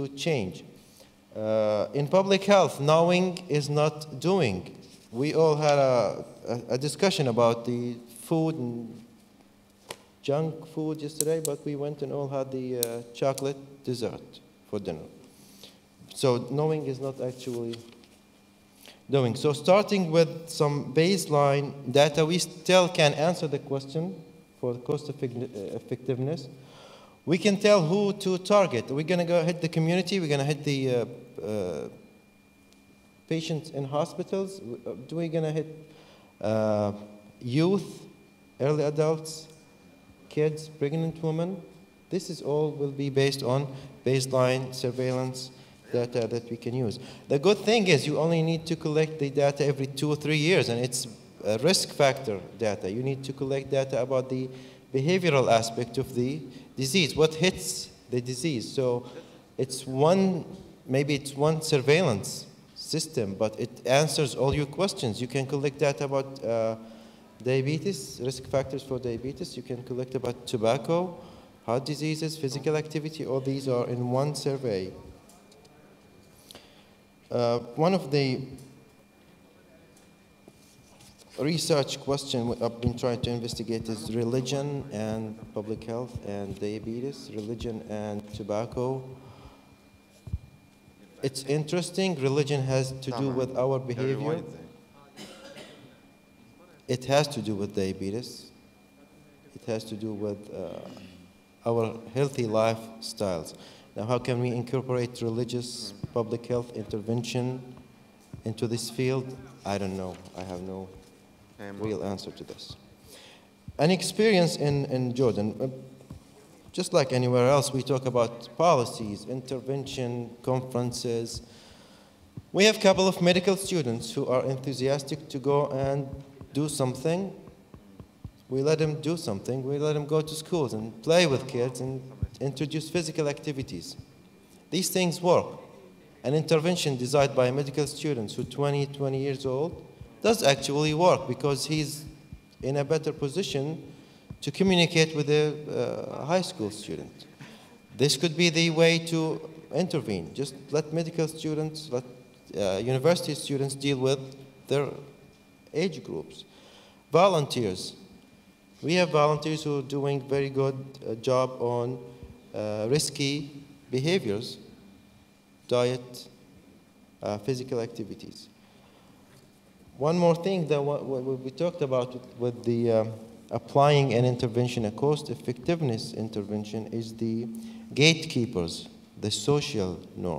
change. In public health, knowing is not doing. We all had a discussion about the food and junk food yesterday, but we went and all had the chocolate dessert for dinner. So knowing is not actually doing. So starting with some baseline data, we still can answer the question for cost effectiveness. We can tell who to target. We're going to go hit the community. We're going to hit the patients in hospitals. We're going to hit youth, early adults, kids, pregnant women. This is all will be based on baseline surveillance data that we can use. The good thing is you only need to collect the data every 2 or 3 years, and it's risk factor data. You need to collect data about the behavioral aspect of the disease, what hits the disease. So it's maybe it's one surveillance system, but it answers all your questions. You can collect data about diabetes, risk factors for diabetes. You can collect about tobacco, heart diseases, physical activity. All these are in one survey. One of the research questions I've been trying to investigate is religion and public health and diabetes, religion and tobacco. It's interesting. Religion has to do with our behavior. It has to do with diabetes. It has to do with our healthy lifestyles. Now, how can we incorporate religious public health intervention into this field? I don't know. I have no real answer to this. An experience in Jordan, just like anywhere else, we talk about policies, intervention, conferences. We have a couple of medical students who are enthusiastic to go and do something. We let them do something. We let them go to schools and play with kids and introduce physical activities. These things work. An intervention designed by medical students who are 20 years old does actually work because he's in a better position to communicate with a high school student. This could be the way to intervene. Just let medical students, let university students deal with their age groups. Volunteers. We have volunteers who are doing very good job on risky behaviors, diet, physical activities. One more thing that what we talked about with the applying an intervention, a cost effectiveness intervention, is the gatekeepers, the social norm.